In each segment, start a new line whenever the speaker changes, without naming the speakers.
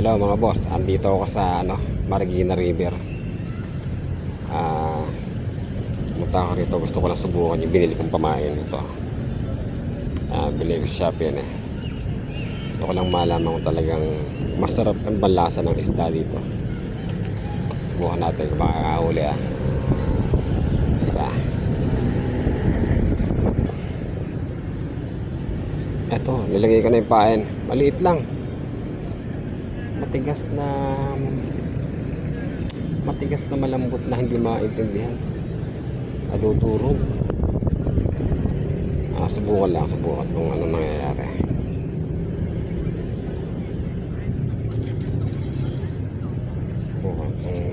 Hello mga boss, andito ako sa Marikina River. Pumunta ako rito, gusto ko lang subukan yung binili kong pamain ito. Binili ko sa Shopee yan eh. Gusto ko lang malaman kung talagang masarap ang banlasa ng isda dito. Subukan natin kung makakahuli Diba? Eto, nilagay ko na yung pain. Maliit lang. Matigas na malambot na hindi maintindihan. Nadudurog. Subukan kung ano nangyayari. Subukan kung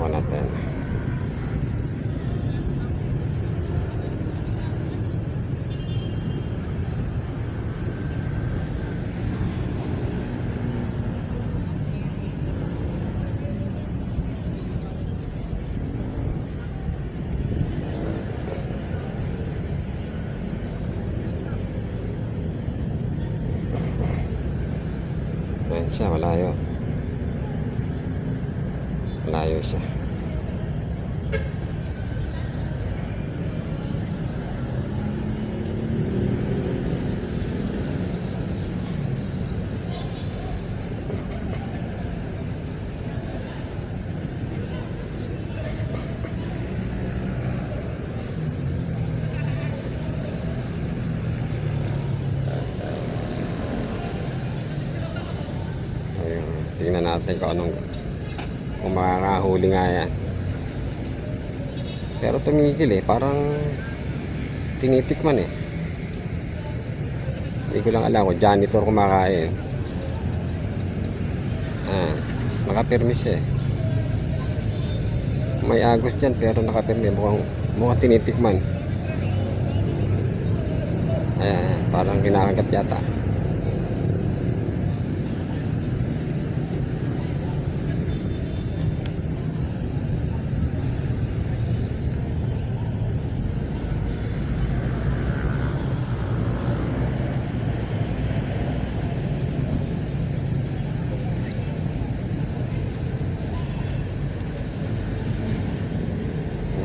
natin. Ayan siya, malayo siya. Tingnan natin kung makakahuli nga yan. Pero tumigil parang tinitikman hindi ko lang alam kung janitor kumakain. Nakapirmi siya may agos dyan pero nakapirmi, mukhang tinitikman. Ayan, parang kinakagat yata.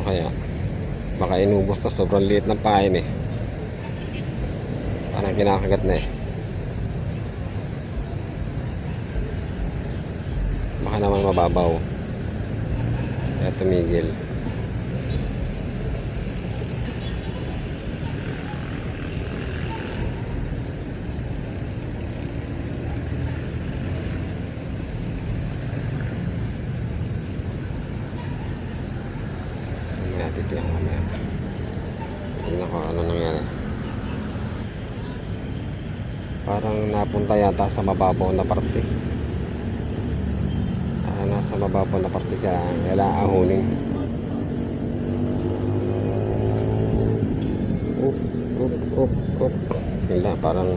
Kaya baka inubos na, sobrang liit ng pain parang kinakagat na baka naman mababaw kaya tumigil. Titiyan ko mamaya. Tingnan ko ano nangyari. Parang napunta yata sa mababaw na parte. Nasa mababaw na parte kaya kailangan ahunin. Up. Hila, parang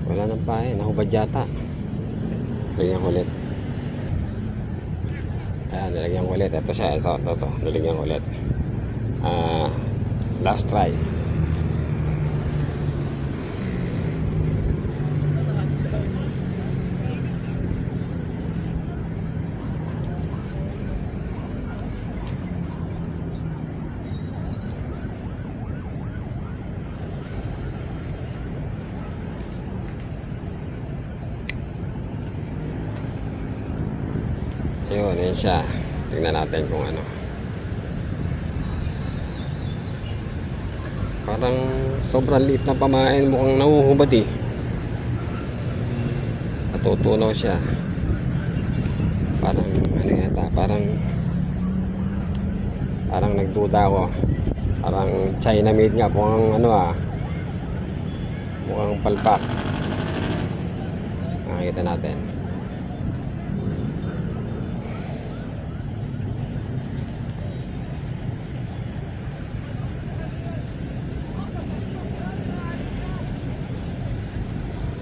wala nang pain, nahubad yata. Lagyan ko ulit. Nilagyan ko ulit. Ito siya, ito. Nilagyan ko ulit. Last try. Ayun siya. Tingnan natin kung ano. Parang sobrang liit na pamain, mukhang nahuhubad natutunaw siya. Parang yata, parang nagduda ako. Parang China made nga, mukhang mukhang palpak. Nakikita natin.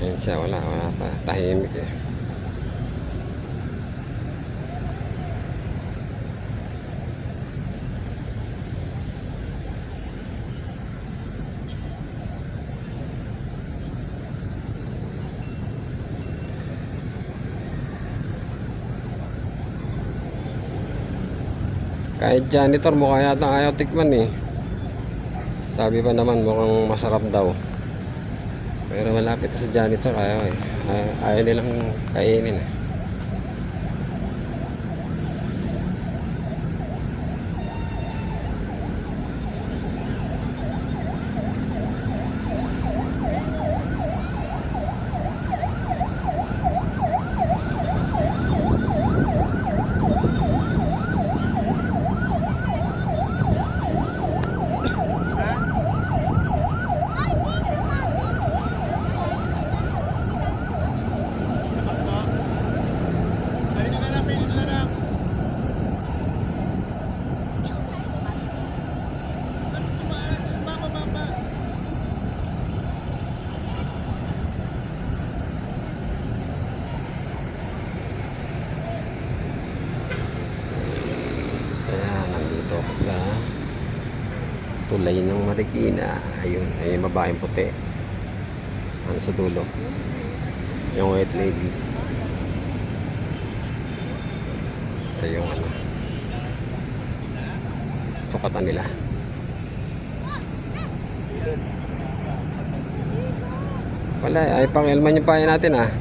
Ayun siya, wala pa. Tahimik eh. Kahit janitor mukha yata ayaw tikman eh. Sabi pa naman mukhang masarap daw. Pero malapit sa janitor ayaw eh. Ayaw nilang kainin eh. Ayan, nandito ako sa tulay ng Marikina. Ayun, ay babaeng puti. Ano sa dulo? Yung white lady. Ito yung ano, sukatan nila. Wala, ay pang-ilman yung pahay natin ah.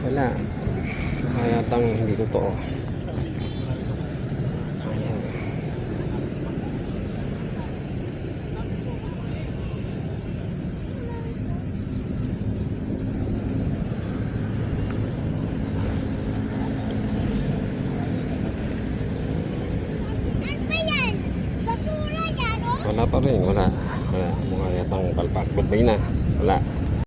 Wala. Hayatang hindi totoo. Ayan. Wala pa rin, wala. Wala. Mukha yatang palpak. Goodbye na. Wala.